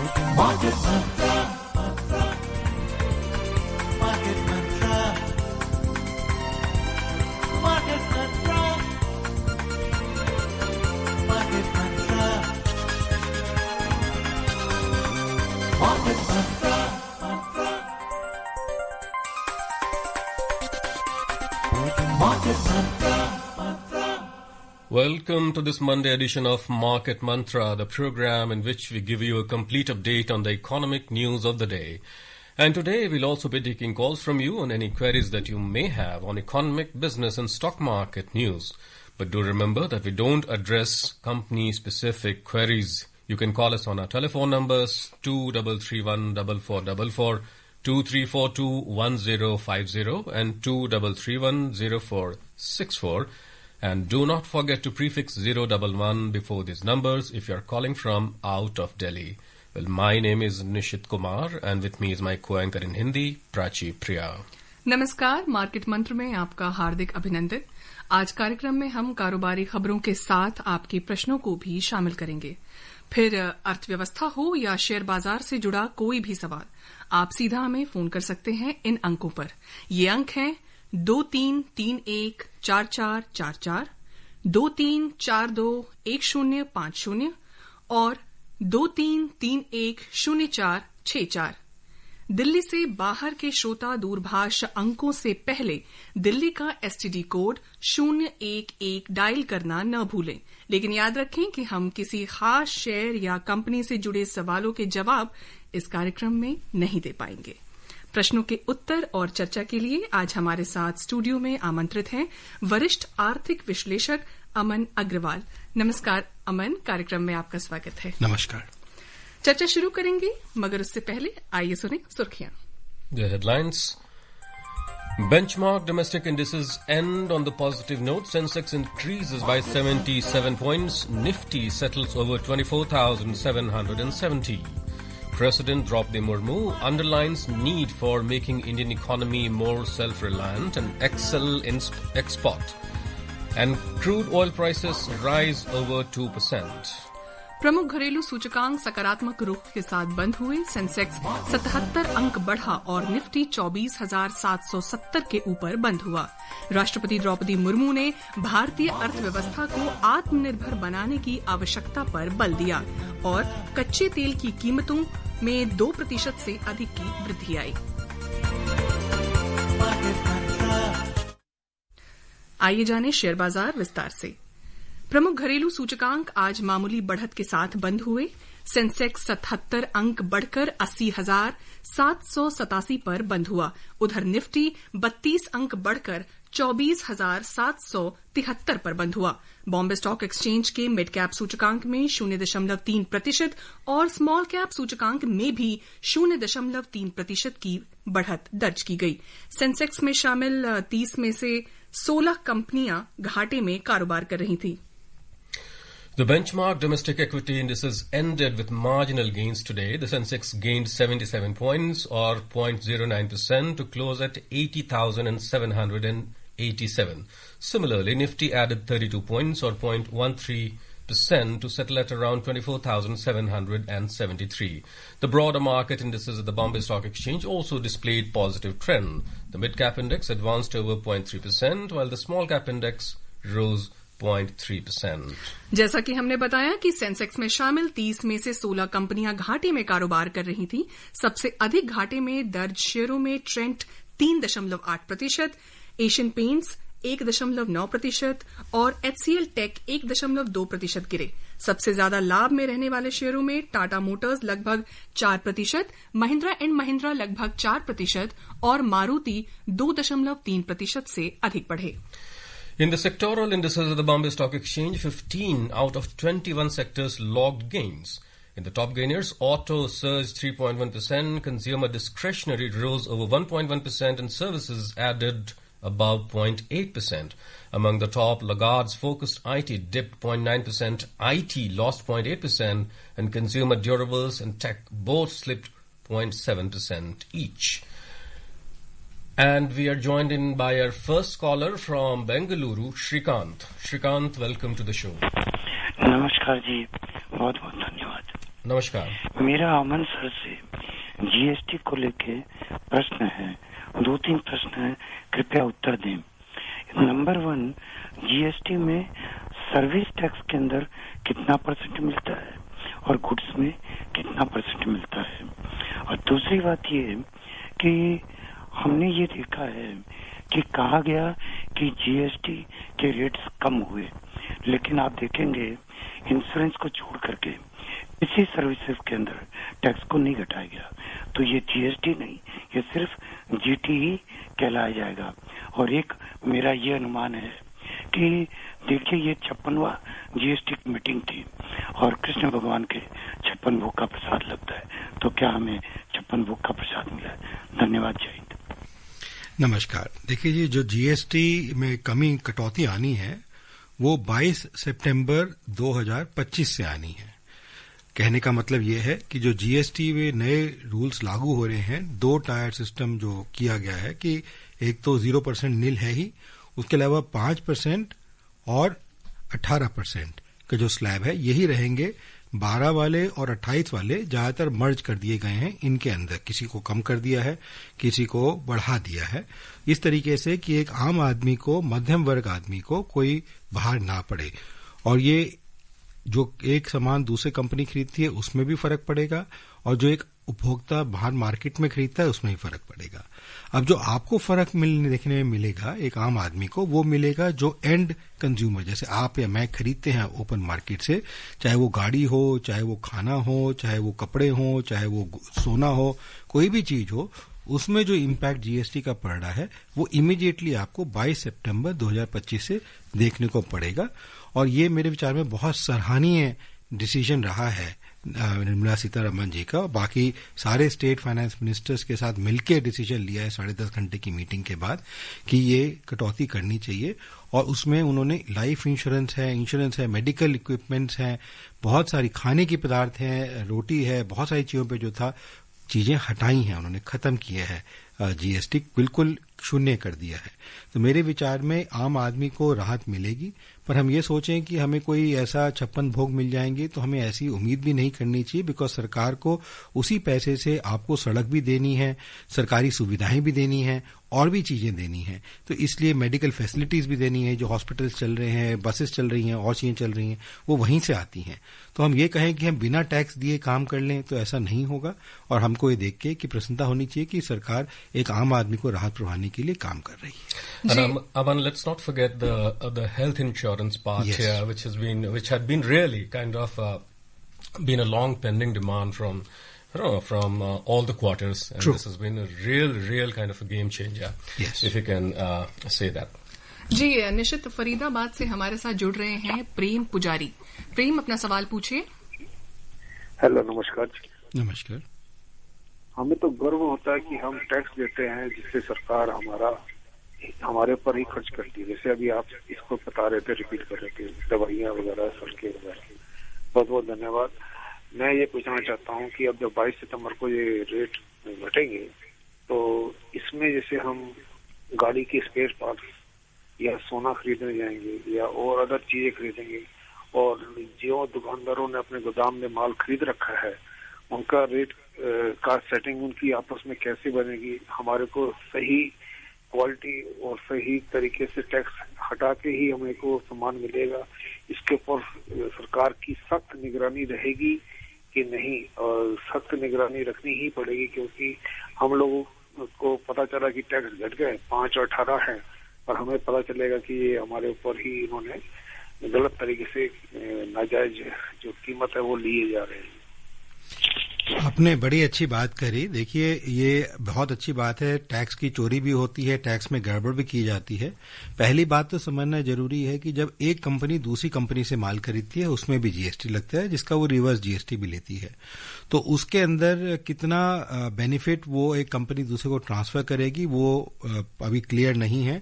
Market Mantra. Market Mantra. Market Mantra. Market Mantra. Market Mantra. Market Mantra. Welcome to this Monday edition of Market Mantra, the program in which we give you a complete update on the economic news of the day. And today we'll also be taking calls from you on any queries that you may have on economic, business and stock market news. But do remember that we don't address company-specific queries. You can call us on our telephone numbers 23314444, 23421050 and 23310464. And do not forget to prefix 011 before these numbers if you are calling from out of Delhi. Well, my name is Nishit Kumar and with me is my co-anchor in Hindi, Prachi Priya. नमस्कार, market मंत्र में आपका हार्दिक अभिनंदन। आज कार्यक्रम में हम कारोबारी खबरों के साथ आपके प्रश्नों को भी शामिल करेंगे। फिर अर्थव्यवस्था हो या शेयर बाजार से जुड़ा कोई भी सवाल, आप सीधा हमें फोन कर सकते हैं इन अंकों पर। ये अंक हैं 23314444, 23421050 और 23310464। दिल्ली से बाहर के श्रोता दूरभाष अंकों से पहले दिल्ली का एसटीडी कोड 011 डायल करना न भूलें। लेकिन याद रखें कि हम किसी खास शेयर या कंपनी से जुड़े सवालों के जवाब इस कार्यक्रम में नहीं दे पाएंगे। प्रश्नों के उत्तर और चर्चा के लिए आज हमारे साथ स्टूडियो में आमंत्रित हैं वरिष्ठ आर्थिक विश्लेषक अमन अग्रवाल। नमस्कार अमन, कार्यक्रम में आपका स्वागत है। नमस्कार। चर्चा शुरू करेंगे, मगर उससे पहले आइए सुने सुर्खियां। The headlines. Benchmark domestic indices end on the positive note. Sensex increases by 77 points. Nifty settles over 24,770. President Draupadi Murmu underlines need for making Indian economy more self-reliant and excel in export. And crude oil prices rise over 2%. प्रमुख घरेलू सूचकांक सकारात्मक रुख के साथ बंद हुए। Sensex 77 अंक बढ़ा और निफ्टी 24,770 के ऊपर बंद हुआ। राष्ट्रपति द्रौपदी मुर्मू ने भारतीय अर्थव्यवस्था को आत्मनिर्भर बनाने की आवश्यकता पर बल दिया और कच्चे तेल की कीमतों में 2% से अधिक की वृद्धि आई। आइए जानें शेयर बाजार विस्तार से। प्रमुख घरेलू सूचकांक आज मामूली बढ़त के साथ बंद हुए। सेंसेक्स 77 अंक बढ़कर 80,787 पर बंद हुआ। उधर निफ्टी 32 अंक बढ़कर 24,773 पर बंद हुआ। बॉम्बे स्टॉक एक्सचेंज के मिड कैप सूचकांक में 0.3% और स्मॉल कैप सूचकांक में भी 0.3% की बढ़त दर्ज की गई। सेंसेक्स में शामिल 30 में से 16 कंपनियां घाटे में कारोबार कर रही थीं। The benchmark domestic equity indices ended with marginal gains today. The Sensex gained 77 points or 0.09% to close at 80,787. Similarly, Nifty added 32 points or 0.13% to settle at around 24,773. The broader market indices at the Bombay Stock Exchange also displayed positive trend. The mid-cap index advanced over 0.3% while the small-cap index rose 0.3%. जैसा कि हमने बताया कि Sensex में शामिल 30 में से 16 कंपनियां घाटे में कारोबार कर रही थीं। सबसे अधिक घाटे में दर्ज शेयरों में ट्रेंट 3.8%, एशियन पेंट्स 1.9% और HCL टेक 1.2% गिरे। सबसे ज्यादा लाभ में रहने वाले शेयरों में टाटा मोटर्स लगभग 4%, महिंद्रा एंड महिंद्रा लगभग 4% और मारुति 2.3% से अधिक बढ़े। In the sectoral indices of the Bombay Stock Exchange, 15 out of 21 sectors logged gains. In the top gainers, auto surged 3.1%, consumer discretionary rose over 1.1%, and services added above 0.8%. Among the top, Lagarde's focused IT dipped 0.9%, IT lost 0.8%, and consumer durables and tech both slipped 0.7% each. And we are joined in by our first caller from Bengaluru, Shrikant. Shrikant, welcome to the show. नमस्कार जी, बहुत बहुत धन्यवाद। नमस्कार। मेरा अमन sir से GST को लेके प्रश्न है, 2-3 प्रश्न है, कृपया उत्तर दें। नंबर 1, जीएसटी में सर्विस टैक्स के अंदर कितना % मिलता है और गुड्स में कितना % मिलता है। और दूसरी बात ये कि हमने ये देखा है कि कहा गया कि जीएसटी के रेट्स कम हुए, लेकिन आप देखेंगे इंश्योरेंस को छोड़ करके किसी सर्विसेज के अंदर टैक्स को नहीं घटाया गया, तो ये जीएसटी नहीं, ये सिर्फ जीटी ही कहलाया जाएगा। और एक मेरा ये अनुमान है कि देखिए ये 56वां जीएसटी की मीटिंग थी और कृष्ण भगवान के 56 भोग का प्रसाद लगता है, तो क्या हमें 56 भोग का प्रसाद मिला है? धन्यवाद, जय हिंद। नमस्कार। देखिए जी, जो जीएसटी में कटौती आनी है वो 22 सितंबर 2025 से आनी है। कहने का मतलब ये है कि जो जीएसटी में नए रूल्स लागू हो रहे हैं, 2 टायर सिस्टम जो किया गया है कि एक तो 0% नील है ही, उसके अलावा 5% और 18% का जो स्लैब है यही रहेंगे। 12 वाले और 28 वाले ज्यादातर मर्ज कर दिए गए हैं इनके अंदर, किसी को कम कर दिया है, किसी को बढ़ा दिया है, इस तरीके से कि एक आम आदमी को, मध्यम वर्ग आदमी को कोई बाहर ना पड़े। और ये जो एक सामान दूसरे कंपनी खरीदती है उसमें भी फर्क पड़ेगा और जो एक उपभोक्ता बाहर मार्केट में खरीदता है उसमें भी फर्क पड़ेगा। अब जो आपको फर्क देखने में मिलेगा एक आम आदमी को, वो मिलेगा जो एंड कंज्यूमर, जैसे आप या मैं खरीदते हैं ओपन मार्केट से, चाहे वो गाड़ी हो, चाहे वो खाना हो, चाहे वो कपड़े हो, चाहे वो सोना हो, कोई भी चीज हो, उसमें जो इम्पैक्ट जीएसटी का पड़ रहा है वो इमीडिएटली आपको 22 सितंबर 2025 से देखने को पड़ेगा। और ये मेरे विचार में बहुत सराहनीय डिसीजन रहा है निर्मला सीतारमण जी का। बाकी सारे स्टेट फाइनेंस मिनिस्टर्स के साथ मिलकर डिसीजन लिया है 10.5 घंटे की मीटिंग के बाद कि ये कटौती करनी चाहिए। और उसमें उन्होंने लाइफ इंश्योरेंस है, मेडिकल इक्विपमेंट्स हैं, बहुत सारी खाने की पदार्थ हैं, रोटी है, बहुत सारी चीजों पे जो था चीजें हटाई हैं, उन्होंने खत्म किया है, जीएसटी बिल्कुल शून्य कर दिया है। तो मेरे विचार में आम आदमी को राहत मिलेगी, पर हम ये सोचें कि हमें कोई ऐसा 56 भोग मिल जाएंगे तो हमें ऐसी उम्मीद भी नहीं करनी चाहिए, बिकॉज सरकार को उसी पैसे से आपको सड़क भी देनी है, सरकारी सुविधाएं भी देनी है और भी चीजें देनी है। तो इसलिए मेडिकल फैसिलिटीज भी देनी है, जो हॉस्पिटल्स चल रहे हैं, बसेस चल रही हैं और चीजें चल रही हैं वो वहीं से आती हैं। तो हम ये कहें कि हम बिना टैक्स दिए काम कर लें तो ऐसा नहीं होगा। और हमको ये देख के कि प्रसन्नता होनी चाहिए कि सरकार एक आम आदमी को राहत प्रवाहने के लिए काम कर रही है। Aman, let's not forget the health insurance part here, which had been really kind of been a long pending demand from all the quarters, and True. this has been a real kind of a game changer. Yes. If you can say that. जी, निशित फरीदाबाद से हमारे साथ जुड़ रहे हैं प्रेम पुजारी। प्रेम, अपना सवाल पूछिए। हेलो, नमस्कार। नमस्कार। हमें तो गर्व होता है कि हम टैक्स देते हैं जिससे सरकार हमारे ऊपर ही खर्च करती है। जैसे अभी आप इसको बता रहे थे, रिपीट कर रहे थे, दवाइयाँ वगैरह, सड़कें वगैरह। बहुत बहुत धन्यवाद। मैं ये पूछना चाहता हूँ कि अब जब 22 सितंबर को ये रेट घटेंगे तो इसमें जैसे हम गाड़ी के स्पेयर पार्ट्स या सोना खरीदने जाएंगे या और अदर चीजें खरीदेंगे, और जो दुकानदारों ने अपने गोदाम में माल खरीद रखा है उनका रेट का सेटिंग उनकी आपस में कैसे बनेगी? हमारे को सही क्वालिटी और सही तरीके से टैक्स हटा के ही हमें को सामान मिलेगा? इसके ऊपर सरकार की सख्त निगरानी रहेगी कि नहीं? और सख्त निगरानी रखनी ही पड़ेगी, क्योंकि हम लोगों को पता चला कि टैक्स घट गए 5 और 18 है, और हमें पता चलेगा कि ये हमारे ऊपर ही इन्होंने गलत तरीके से नाजायज जो कीमत है वो लिए जा रहे हैं। आपने बड़ी अच्छी बात करी। देखिए, ये बहुत अच्छी बात है, टैक्स की चोरी भी होती है, टैक्स में गड़बड़ भी की जाती है। पहली बात तो समझना जरूरी है कि जब एक कंपनी दूसरी कंपनी से माल खरीदती है उसमें भी जीएसटी लगता है, जिसका वो रिवर्स जीएसटी भी लेती है। तो उसके अंदर कितना बेनिफिट वो एक कंपनी दूसरे को ट्रांसफर करेगी वो अभी क्लियर नहीं है,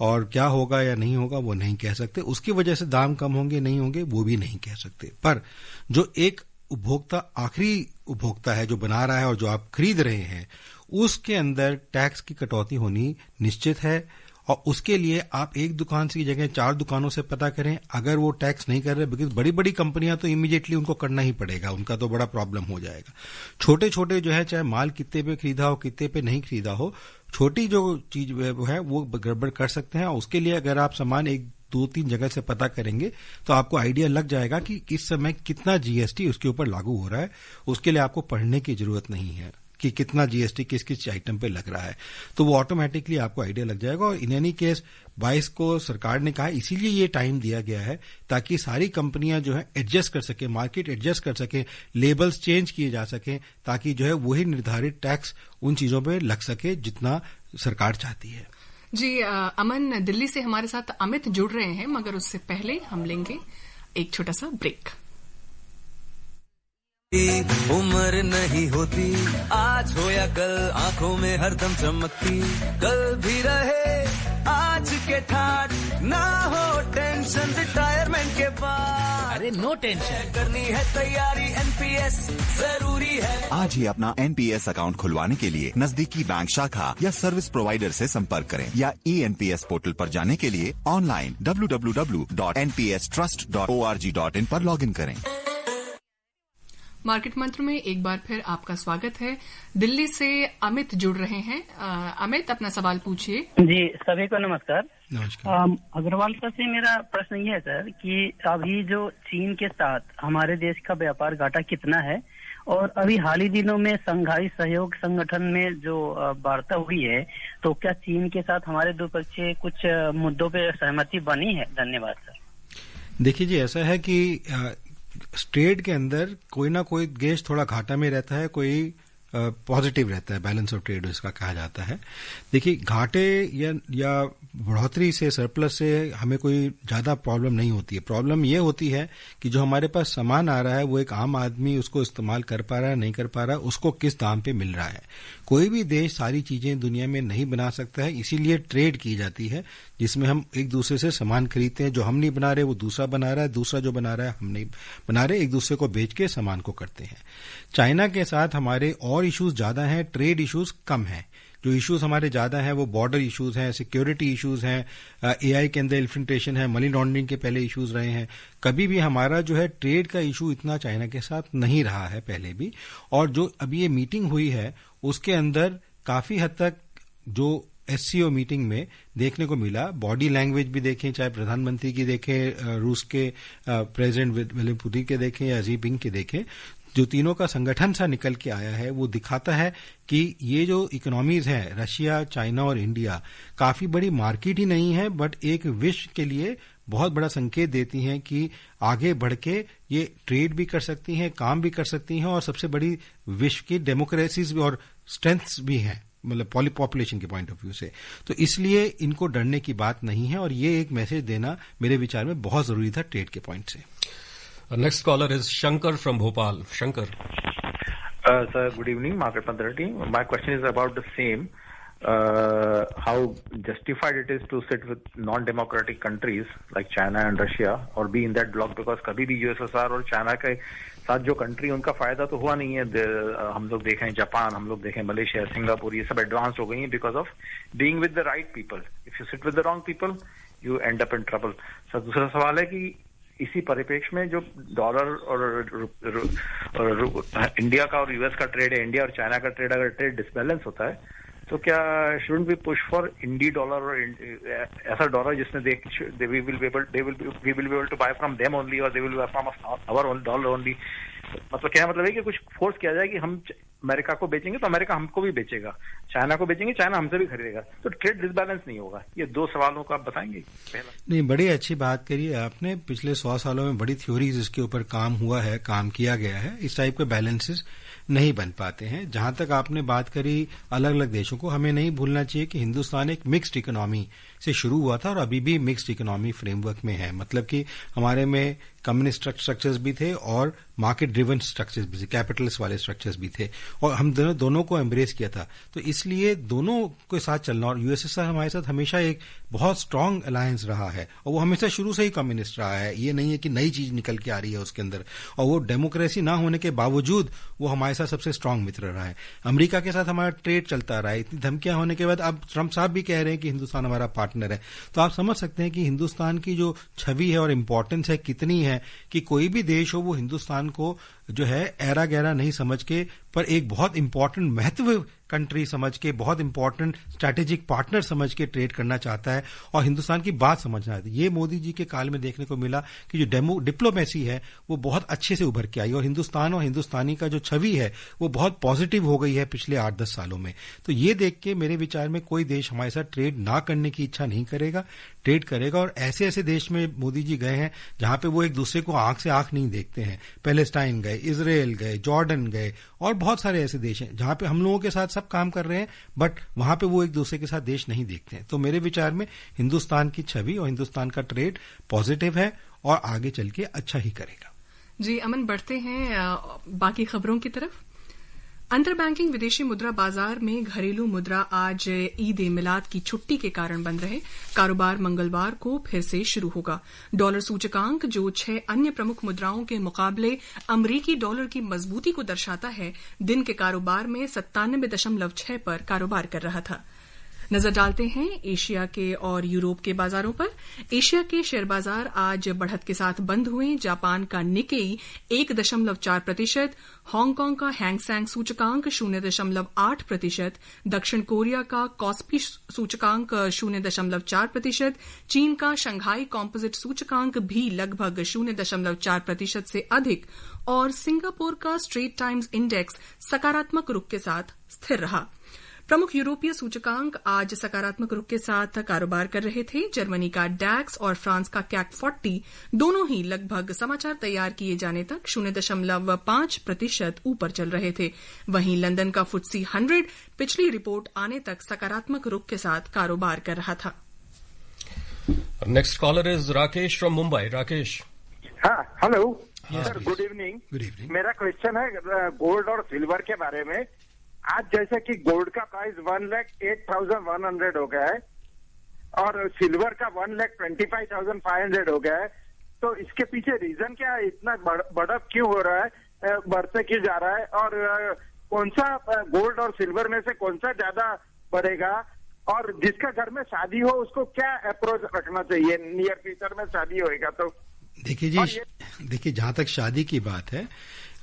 और क्या होगा या नहीं होगा वो नहीं कह सकते। उसकी वजह से दाम कम होंगे नहीं होंगे वो भी नहीं कह सकते। पर जो एक उपभोक्ता, आखिरी उपभोक्ता है जो बना रहा है और जो आप खरीद रहे हैं, उसके अंदर टैक्स की कटौती होनी निश्चित है। और उसके लिए आप एक दुकान की जगह 4 दुकानों से पता करें। अगर वो टैक्स नहीं कर रहे, बिकॉज बड़ी बड़ी कंपनियां तो इमीडिएटली उनको करना ही पड़ेगा, उनका तो बड़ा प्रॉब्लम हो जाएगा। छोटे छोटे जो है, चाहे माल कितने पे खरीदा हो कितने पे नहीं खरीदा हो, छोटी जो चीज है वो गड़बड़ कर सकते हैं। और उसके लिए अगर आप सामान 1-2-3 जगह से पता करेंगे तो आपको आइडिया लग जाएगा कि इस समय कितना जीएसटी उसके ऊपर लागू हो रहा है। उसके लिए आपको पढ़ने की जरूरत नहीं है कि कितना जीएसटी किस किस आइटम पे लग रहा है, तो वो ऑटोमेटिकली आपको आइडिया लग जाएगा। और इन एनी केस 22 को सरकार ने कहा, इसीलिए ये टाइम दिया गया है ताकि सारी कंपनियां जो है एडजस्ट कर सके, मार्केट एडजस्ट कर सके, लेबल्स चेंज किए जा सके, ताकि जो है वही निर्धारित टैक्स उन चीजों पे लग सके जितना सरकार चाहती है। जी अमन, दिल्ली से हमारे साथ अमित जुड़ रहे हैं, मगर उससे पहले हम लेंगे एक छोटा सा ब्रेक। उम्र नहीं होती, आज हो या कल, आंखों में हरदम चमकती, कल भी रहे आज के ठाट, ना हो टेंशन रिटायरमेंट के बाद। अरे नो टेंशन, करनी है तैयारी, एनपीएस जरूरी है। आज ही अपना एनपीएस अकाउंट खुलवाने के लिए नजदीकी बैंक शाखा या सर्विस प्रोवाइडर से संपर्क करें या ईएनपीएस पोर्टल पर जाने के लिए ऑनलाइन www.npstrust.org.in पर लॉगिन करें। मार्केट मंत्र में एक बार फिर आपका स्वागत है। दिल्ली से अमित जुड़ रहे हैं। अमित, अपना सवाल पूछिए। जी, सभी को नमस्कार। नमस्कार। अग्रवाल सर से मेरा प्रश्न ये है सर कि अभी जो चीन के साथ हमारे देश का व्यापार घाटा कितना है, और अभी हाल ही दिनों में संघाई सहयोग संगठन में जो वार्ता हुई है, तो क्या चीन के साथ हमारे द्विपक्षीय कुछ मुद्दों पे सहमति बनी है? धन्यवाद सर। देखिए जी, ऐसा है कि ट्रेड के अंदर कोई ना कोई देश थोड़ा घाटा में रहता है, कोई पॉजिटिव रहता है, बैलेंस ऑफ ट्रेड इसका कहा जाता है। देखिए, घाटे या बढ़ोतरी से, सरप्लस से हमें कोई ज्यादा प्रॉब्लम नहीं होती है। प्रॉब्लम ये होती है कि जो हमारे पास सामान आ रहा है वो एक आम आदमी उसको इस्तेमाल कर पा रहा है, नहीं कर पा रहा, उसको किस दाम पे मिल रहा है। कोई भी देश सारी चीजें दुनिया में नहीं बना सकता है, इसीलिए ट्रेड की जाती है, जिसमें हम एक दूसरे से सामान खरीदते हैं। जो हम नहीं बना रहे वो दूसरा बना रहा है, दूसरा जो बना रहा है हम नहीं बना रहे, एक दूसरे को बेच के सामान को करते हैं। चाइना के साथ हमारे और इश्यूज ज्यादा हैं, ट्रेड इश्यूज कम हैं। जो इश्यूज हमारे ज्यादा हैं वो बॉर्डर इश्यूज हैं, सिक्योरिटी इश्यूज हैं, एआई के अंदर इन्फिल्ट्रेशन है, मनी लॉन्ड्रिंग के पहले इश्यूज रहे हैं। कभी भी हमारा जो है ट्रेड का इशू इतना चाइना के साथ नहीं रहा है पहले भी। और जो अभी ये मीटिंग हुई है उसके अंदर काफी हद तक जो एससीओ मीटिंग में देखने को मिला, बॉडी लैंग्वेज भी देखें, चाहे प्रधानमंत्री की देखें, रूस के प्रेसिडेंट व्लादिमीर पुतिन के देखें या जी जिनपिंग के देखें, जो तीनों का संगठन सा निकल के आया है वो दिखाता है कि ये जो इकोनॉमीज हैं, रशिया, चाइना और इंडिया, काफी बड़ी मार्केट ही नहीं है, बट एक विश्व के लिए बहुत बड़ा संकेत देती हैं कि आगे बढ़ के ये ट्रेड भी कर सकती हैं, काम भी कर सकती हैं, और सबसे बड़ी विश्व की डेमोक्रेसीज भी और स्ट्रेंथ्स भी हैं, मतलब पॉपुलेशन के पॉइंट ऑफ व्यू से। तो इसलिए इनको डरने की बात नहीं है, और ये एक मैसेज देना मेरे विचार में बहुत जरूरी था ट्रेड के पॉइंट से। Next caller is Shankar from Bhopal. Shankar. Sir, good evening, Market Mantra team. My question is about the same. How justified it is to sit with non-democratic countries like China and Russia or be in that bloc, because कभी भी USSR और China के साथ जो country उनका फायदा तो हुआ नहीं है। हम लोग देखें जापान, हम लोग देखें मलेशिया, सिंगापुर, ये सब एडवांस हो गई हैं because of being with the right people. If you sit with the wrong people you and up in trouble. Sir, दूसरा सवाल है कि इसी परिप्रेक्ष्य में जो डॉलर और इंडिया का और यूएस का ट्रेड है, इंडिया और चाइना का ट्रेड, अगर ट्रेड डिसबैलेंस होता है तो क्या shouldn't be push for indie dollar, और ऐसा डॉलर जिसमें we will be able to buy from them only और they will buy from our dollar only. मतलब क्या मतलब है कि कुछ फोर्स किया जाए कि हम अमेरिका को बेचेंगे तो अमेरिका हमको भी बेचेगा, चाइना को बेचेंगे चाइना हमसे भी खरीदेगा, तो ट्रेड डिसबैलेंस नहीं होगा। ये दो सवालों का आप बताएंगे। पहला, नहीं, बड़ी अच्छी बात करी आपने। पिछले 100 सालों में बड़ी थ्योरीज इसके ऊपर काम हुआ है, काम किया गया है। इस टाइप के बैलेंसेस नहीं बन पाते हैं। जहां तक आपने बात करी अलग अलग देशों को, हमें नहीं भूलना चाहिए कि हिंदुस्तान एक मिक्स्ड इकोनॉमी से शुरू हुआ था और अभी भी मिक्स्ड इकोनॉमी फ्रेमवर्क में है। मतलब कि हमारे में कम्युनिस्ट स्ट्रक्चर्स भी थे और मार्केट ड्रिवन स्ट्रक्चर्स भी थे, कैपिटलिस्ट वाले स्ट्रक्चर्स भी थे, और हम दोनों को एम्ब्रेस किया था। तो इसलिए दोनों के साथ चलना, और यूएसएसआर हमारे साथ हमेशा एक बहुत स्ट्रांग अलायंस रहा है, और वो हमेशा शुरू से ही कम्युनिस्ट रहा है। ये नहीं है कि नई चीज निकल के आ रही है उसके अंदर, और वो डेमोक्रेसी ना होने के बावजूद वो हमारे साथ सबसे स्ट्रांग मित्र रहा है। अमेरिका के साथ हमारा ट्रेड चलता रहा है, इतनी धमकियां होने के बाद अब ट्रंप साहब भी कह रहे हैं कि हिंदुस्तान हमारा पार्टनर है। तो आप समझ सकते हैं कि हिंदुस्तान की जो छवि है और इंपॉर्टेंस है कितनी है, कि कोई भी देश हो वो हिंदुस्तान को जो है ऐरा गहरा नहीं समझ के, पर एक बहुत इंपॉर्टेंट महत्व कंट्री समझ के, बहुत इंपॉर्टेंट स्ट्रैटेजिक पार्टनर समझ के ट्रेड करना चाहता है और हिंदुस्तान की बात समझना है। ये मोदी जी के काल में देखने को मिला कि जो डिप्लोमेसी है वो बहुत अच्छे से उभर के आई, और हिंदुस्तान और हिंदुस्तानी का जो छवि है वो बहुत पॉजिटिव हो गई है पिछले 8-10 सालों में। तो ये देख के मेरे विचार में कोई देश हमारे साथ ट्रेड ना करने की इच्छा नहीं करेगा, ट्रेड करेगा। और ऐसे ऐसे देश में मोदी जी गए हैं जहां पे वो एक दूसरे को आंख से आंख नहीं देखते हैं। पैलेस्टाइन गए, इजराइल गए, जॉर्डन गए, और बहुत सारे ऐसे देश हैं जहां पे हम लोगों के साथ सब काम कर रहे हैं, बट वहां पे वो एक दूसरे के साथ देश नहीं देखते हैं। तो मेरे विचार में हिंदुस्तान की छवि और हिंदुस्तान का ट्रेड पॉजिटिव है और आगे चल के अच्छा ही करेगा। जी अमन, बढ़ते हैं बाकी खबरों की तरफ। अंतर बैंकिंग विदेशी मुद्रा बाजार में घरेलू मुद्रा आज ईद ए मिलाद की छुट्टी के कारण बंद रहे। कारोबार मंगलवार को फिर से शुरू होगा। डॉलर सूचकांक, जो 6 अन्य प्रमुख मुद्राओं के मुकाबले अमरीकी डॉलर की मजबूती को दर्शाता है, दिन के कारोबार में 97.6 पर कारोबार कर रहा था। नजर डालते हैं एशिया के और यूरोप के बाजारों पर। एशिया के शेयर बाजार आज बढ़त के साथ बंद हुए। जापान का निकेई 1.4%, हांगकांग का हैंगसेंग सूचकांक 0.8%, दक्षिण कोरिया का कॉस्पी सूचकांक 0.4%, चीन का शंघाई कॉम्पोजिट सूचकांक भी लगभग 0.4% से अधिक, और सिंगापुर का स्ट्रेट टाइम्स इंडेक्स सकारात्मक रुख के साथ स्थिर रहा। प्रमुख यूरोपीय सूचकांक आज सकारात्मक रुख के साथ कारोबार कर रहे थे। जर्मनी का डैक्स और फ्रांस का कैक 40 दोनों ही लगभग समाचार तैयार किए जाने तक 0.5% ऊपर चल रहे थे। वहीं लंदन का FTSE 100 पिछली रिपोर्ट आने तक सकारात्मक रुख के साथ कारोबार कर रहा था। Next collar is Rakesh from Mumbai. Rakesh. हाँ, हेलो सर, गुड इवनिंग। मेरा क्वेश्चन है गोल्ड और सिल्वर के बारे में। आज जैसे कि गोल्ड का प्राइस 1,08,100 हो गया है और सिल्वर का 1,25,500 हो गया है, तो इसके पीछे रीजन क्या है? इतना बढ़त क्यों हो रहा है, बढ़ते क्यों जा रहा है, और कौन सा गोल्ड और सिल्वर में से कौन सा ज्यादा बढ़ेगा, और जिसका घर में शादी हो उसको क्या अप्रोच रखना चाहिए नियर फ्यूचर में शादी होएगा तो? देखिए जहां तक शादी की बात है,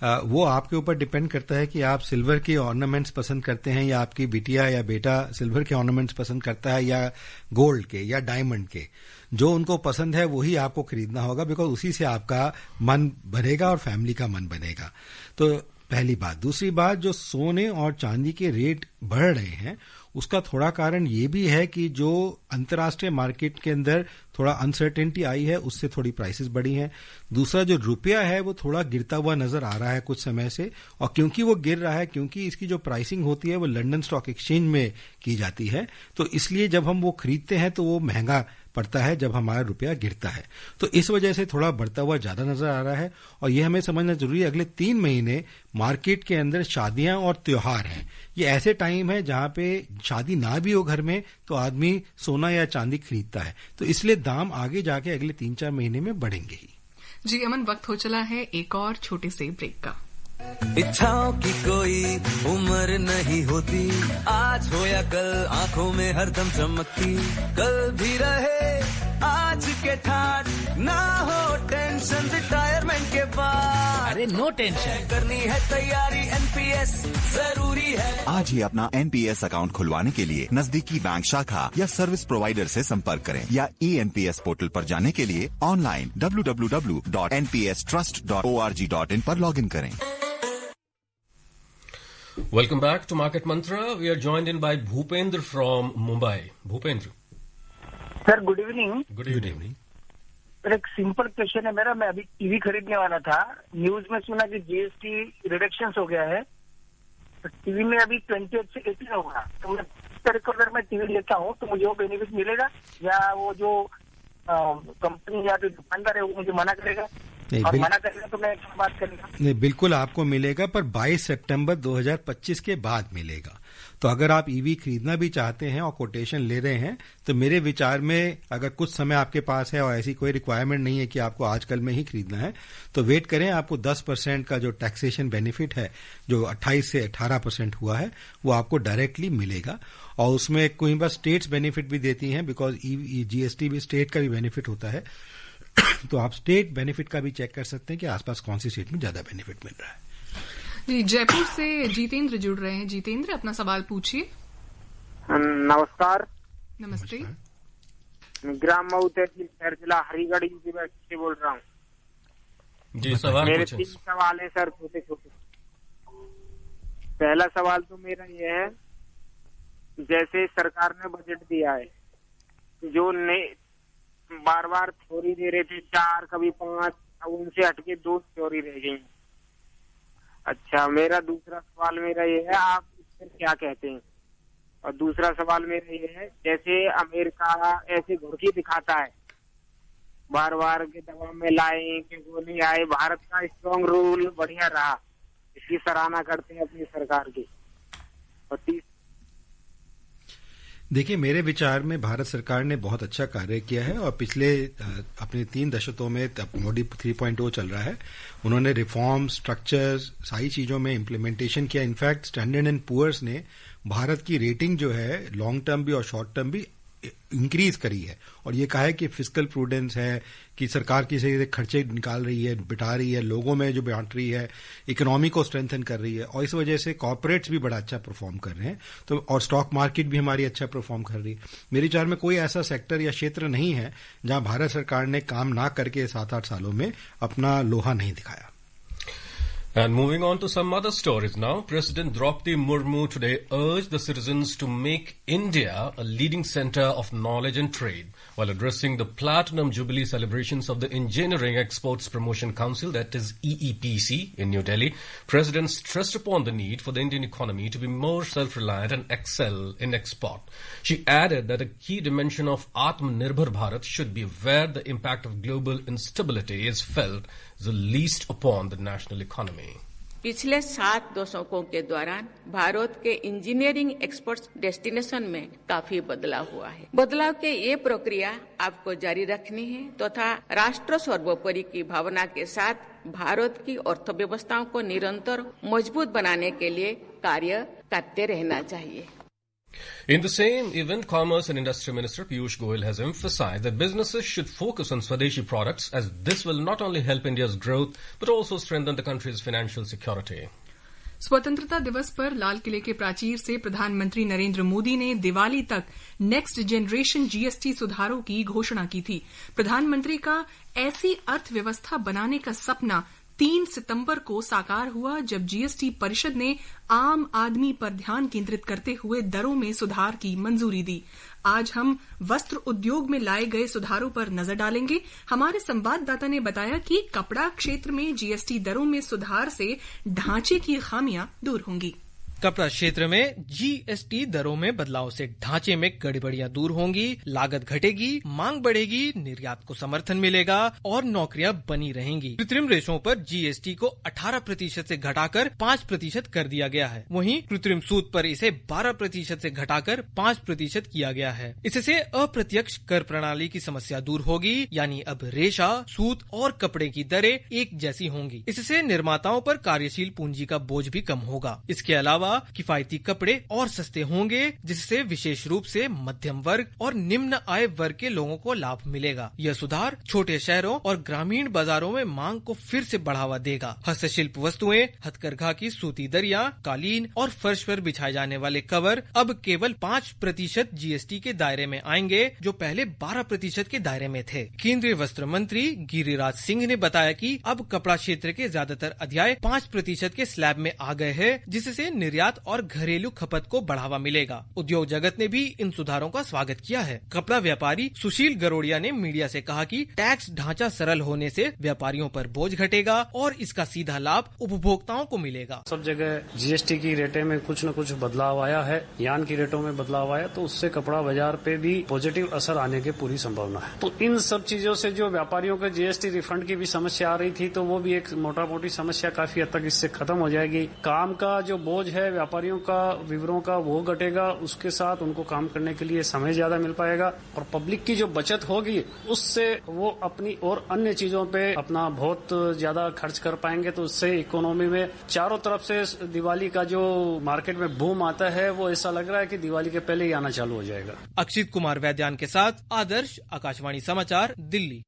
वो आपके ऊपर डिपेंड करता है कि आप सिल्वर के ऑर्नामेंट्स पसंद करते हैं, या आपकी बिटिया या बेटा सिल्वर के ऑर्नामेंट्स पसंद करता है, या गोल्ड के या डायमंड के। जो उनको पसंद है वही आपको खरीदना होगा, बिकॉज उसी से आपका मन बनेगा और फैमिली का मन बनेगा। तो पहली बात। दूसरी बात, जो सोने और चांदी के रेट बढ़ रहे हैं उसका थोड़ा कारण ये भी है कि जो अंतर्राष्ट्रीय मार्केट के अंदर थोड़ा अनसर्टेनिटी आई है, उससे थोड़ी प्राइसेस बढ़ी हैं। दूसरा, जो रुपया है वो थोड़ा गिरता हुआ नजर आ रहा है कुछ समय से, और क्योंकि वो गिर रहा है, क्योंकि इसकी जो प्राइसिंग होती है वो लंदन स्टॉक एक्सचेंज में की जाती है, तो इसलिए जब हम वो खरीदते हैं तो वो महंगा पड़ता है जब हमारा रुपया गिरता है। तो इस वजह से थोड़ा बढ़ता हुआ ज्यादा नजर आ रहा है, और ये हमें समझना जरूरी है। अगले 3 महीने मार्केट के अंदर शादियां और त्योहार हैं। ये ऐसे टाइम है जहां पे शादी ना भी हो घर में तो आदमी सोना या चांदी खरीदता है, तो इसलिए दाम आगे जाके अगले 3-4 महीने में बढ़ेंगे ही। जी अमन, वक्त हो चला है एक और छोटे से ब्रेक का। इच्छाओं की कोई उम्र नहीं होती, आज हो या कल आंखों में हरदम चमकती, कल भी रहे आज के ठाट, ना हो टेंशन रिटायरमेंट के बाद। अरे नो टेंशन, करनी है तैयारी, एनपीएस जरूरी है। आज ही अपना एनपीएस अकाउंट खुलवाने के लिए नजदीकी बैंक शाखा या सर्विस प्रोवाइडर से संपर्क करें, या eNPS पोर्टल पर जाने के लिए ऑनलाइन www.npstrust.org.in पर लॉगिन करें। Welcome back to Market Mantra. We are joined in by Bhupendra from Mumbai. Bhupendra. Sir good evening. Good evening. Sir एक सिंपल क्वेश्चन है मेरा। मैं अभी टीवी खरीदने वाला था, न्यूज में सुना कि जीएसटी रिडक्शन हो गया है, तो टीवी में अभी 28 से 18 होगा, तो मैं इस तरह को अगर मैं टीवी लेता हूँ तो मुझे वो बेनिफिट मिलेगा, या वो जो कंपनी या जो दुकानदार है वो मुझे मना करेगा? और मना करेगा तो मैं बात करूंगा। नहीं, बिल्कुल आपको मिलेगा, पर 22 सितंबर 2025 के बाद मिलेगा। तो अगर आप ईवी खरीदना भी चाहते हैं और कोटेशन ले रहे हैं, तो मेरे विचार में अगर कुछ समय आपके पास है और ऐसी कोई रिक्वायरमेंट नहीं है कि आपको आजकल में ही खरीदना है, तो वेट करें। आपको 10% का जो टैक्सेशन बेनिफिट है, जो 28 से 18% हुआ है, वो आपको डायरेक्टली मिलेगा। और उसमें कोई बस स्टेट्स बेनिफिट भी देती हैं, बिकॉज जीएसटी भी स्टेट का भी बेनिफिट होता है। तो आप स्टेट बेनिफिट का भी चेक कर सकते हैं कि आसपास कौन सी स्टेट में ज्यादा बेनिफिट मिल रहा है। जी, जयपुर से जितेंद्र जुड़ रहे हैं। जितेंद्र, अपना सवाल पूछिए। नमस्कार। नमस्ते। ग्राम मऊ तहसील शहर जिला हरिगढ़ यूपी से बोल रहा हूँ। जी, सवाल मेरे पूछें। 3 सवाल है सर, छोटे छोटे। पहला सवाल तो मेरा ये है, जैसे सरकार ने बजट दिया है, जो बार बार थ्योरी दे रहे थे 4 कभी 5, अब उनसे हटके 2 थ्योरी रह गई। अच्छा, मेरा दूसरा सवाल मेरा ये है, आप इस पर क्या कहते हैं? और दूसरा सवाल मेरा ये है, जैसे अमेरिका ऐसे घुड़की दिखाता है, बार बार के दबाव में लाए कि वो नहीं आए, भारत का स्ट्रॉन्ग रूल बढ़िया रहा, इसकी सराहना करते हैं अपनी सरकार की। और देखिए, मेरे विचार में भारत सरकार ने बहुत अच्छा कार्य किया है और पिछले अपने 3 दशकों में मोदी 3.0 चल रहा है। उन्होंने रिफॉर्म, स्ट्रक्चर्स, सारी चीजों में इम्प्लीमेंटेशन किया। इनफैक्ट स्टैंडर्ड एंड पुअर्स ने भारत की रेटिंग जो है लॉन्ग टर्म भी और शॉर्ट टर्म भी इंक्रीज करी है और ये कहा है कि फिस्कल प्रूडेंस है, कि सरकार की सही से खर्चे निकाल रही है, बिटा रही है, लोगों में जो बांट रही है, इकोनॉमी को स्ट्रेंथन कर रही है। और इस वजह से कॉर्पोरेट्स भी बड़ा अच्छा परफॉर्म कर रहे हैं, तो और स्टॉक मार्केट भी हमारी अच्छा परफॉर्म कर रही है। मेरे विचार में कोई ऐसा सेक्टर या क्षेत्र नहीं है जहां भारत सरकार ने काम ना करके 7-8 सालों में अपना लोहा नहीं दिखाया। And moving on to some other stories now, President Draupadi Murmu today urged the citizens to make India a leading center of knowledge and trade. While addressing the Platinum Jubilee celebrations of the Engineering Exports Promotion Council, that is EEPC, in New Delhi, President stressed upon the need for the Indian economy to be more self-reliant and excel in export. She added that a key dimension of Atmanirbhar Bharat should be where the impact of global instability is felt the least upon the national economy. पिछले 7 दशकों के दौरान भारत के engineering export destination में काफी बदलाव हुआ है। बदलाव के ये प्रक्रिया आपको जारी रखनी है तथा राष्ट्र सर्वोपरि की भावना के साथ भारत की अर्थव्यवस्थाओं को निरंतर मजबूत बनाने के लिए कार्य करते रहना चाहिए। In the same event, Commerce and Industry Minister Piyush Goyal has emphasized that businesses should focus on Swadeshi products, as this will not only help India's growth but also strengthen the country's financial security. स्वतंत्रता दिवस पर लाल किले के प्राचीर से प्रधानमंत्री नरेंद्र मोदी ने दिवाली तक नेक्स्ट जनरेशन जीएसटी सुधारों की घोषणा की थी। प्रधानमंत्री का ऐसी अर्थव्यवस्था बनाने का सपना 3 सितंबर को साकार हुआ, जब जीएसटी परिषद ने आम आदमी पर ध्यान केंद्रित करते हुए दरों में सुधार की मंजूरी दी। आज हम वस्त्र उद्योग में लाए गए सुधारों पर नजर डालेंगे। हमारे संवाददाता ने बताया कि कपड़ा क्षेत्र में जीएसटी दरों में सुधार से ढांचे की खामियां दूर होंगी। कपड़ा क्षेत्र में जीएसटी दरों में बदलाव से ढांचे में गड़बड़ियां दूर होंगी, लागत घटेगी, मांग बढ़ेगी, निर्यात को समर्थन मिलेगा और नौकरियां बनी रहेंगी। कृत्रिम रेशों पर जीएसटी को 18% से घटाकर 5% कर दिया गया है। वहीं कृत्रिम सूत पर इसे 12% से घटाकर 5% किया गया है। इससे अप्रत्यक्ष कर प्रणाली की समस्या दूर होगी, यानी अब रेशा, सूत और कपड़े की दरें एक जैसी होंगी। इससे निर्माताओं पर कार्यशील पूंजी का बोझ भी कम होगा। इसके अलावा किफायती कपड़े और सस्ते होंगे, जिससे विशेष रूप से मध्यम वर्ग और निम्न आय वर्ग के लोगों को लाभ मिलेगा। यह सुधार छोटे शहरों और ग्रामीण बाजारों में मांग को फिर से बढ़ावा देगा। हस्तशिल्प वस्तुएं, हथकरघा की सूती दरिया, कालीन और फर्श पर बिछाए जाने वाले कवर अब केवल 5% जीएसटी के दायरे में आएंगे, जो पहले 12% के दायरे में थे। केंद्रीय वस्त्र मंत्री गिरिराज सिंह ने बताया कि अब कपड़ा क्षेत्र के ज्यादातर अध्याय 5% के स्लैब में आ गए हैं, जिससे निर्यात निर्यात और घरेलू खपत को बढ़ावा मिलेगा। उद्योग जगत ने भी इन सुधारों का स्वागत किया है। कपड़ा व्यापारी सुशील गरोड़िया ने मीडिया से कहा कि टैक्स ढांचा सरल होने से व्यापारियों पर बोझ घटेगा और इसका सीधा लाभ उपभोक्ताओं को मिलेगा। सब जगह जीएसटी की रेटें में कुछ न कुछ बदलाव आया है, यान की रेटों में बदलाव आया, तो उससे कपड़ा बाजार पे भी पॉजिटिव असर आने की पूरी संभावना है। तो इन सब चीजों से जो व्यापारियों के जीएसटी रिफंड की भी समस्या आ रही थी, तो वो भी एक मोटा मोटी समस्या काफी हद तक इससे खत्म हो जाएगी। काम का जो बोझ है व्यापारियों का, विवरों का, वो घटेगा। उसके साथ उनको काम करने के लिए समय ज्यादा मिल पाएगा और पब्लिक की जो बचत होगी उससे वो अपनी और अन्य चीजों पे अपना बहुत ज्यादा खर्च कर पाएंगे। तो उससे इकोनॉमी में चारों तरफ से दिवाली का जो मार्केट में बूम आता है वो ऐसा लग रहा है कि दिवाली के पहले ही आना चालू हो जाएगा। अक्षित कुमार वैद्यान के साथ आदर्श, आकाशवाणी समाचार, Delhi.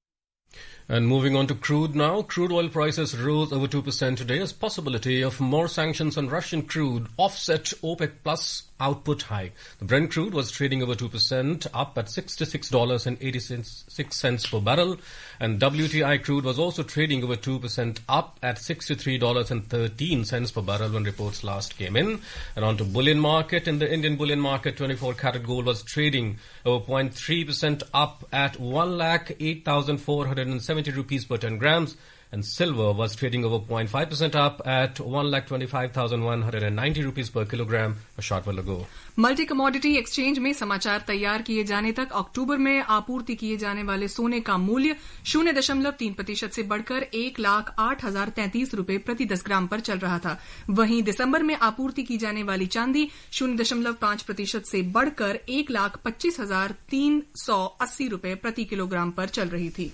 And moving on to crude now. Crude oil prices rose over 2% today as possibility of more sanctions on Russian crude offset OPEC plus output hike. The Brent crude was trading over 2% up at $66.86 per barrel, and WTI crude was also trading over 2% up at $63.13 per barrel when reports last came in. And on to bullion market. In the Indian bullion market, 24 karat gold was trading over 0.3% up at 1,08,470 rupees per 10 grams, and silver was trading over 0.5% up at 1,25,190 rupees per kilogram a short while ago. Multi commodity exchange में समाचार तैयार किए जाने तक अक्टूबर में आपूर्ति किए जाने वाले सोने का मूल्य 0.3% से बढ़कर 1,08,033 रुपए प्रति 10 ग्राम पर चल रहा था। वहीं दिसंबर में आपूर्ति की जाने वाली चांदी 0.5% से बढ़कर 1,25,380 रुपए प्रति किलोग्राम पर चल रही थी।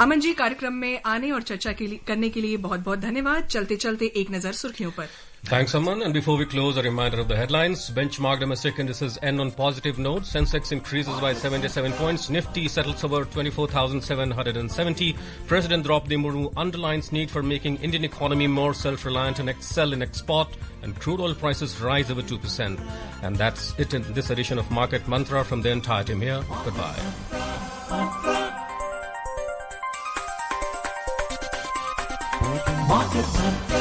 अमन जी, कार्यक्रम में आने और चर्चा करने के लिए बहुत बहुत धन्यवाद। चलते चलते एक नजर सुर्खियों पर। Thanks, Aman. And before we close, a reminder of the headlines. Benchmark domestic indices end on positive note. Sensex increases by 77 points. Nifty settles over 24,770. President Draupadi Murmu underlines need for making Indian economy more self-reliant and excel in export. And crude oil prices rise over 2%. And that's it in this edition of Market Mantra from the entire team here. Goodbye. Market Mantra.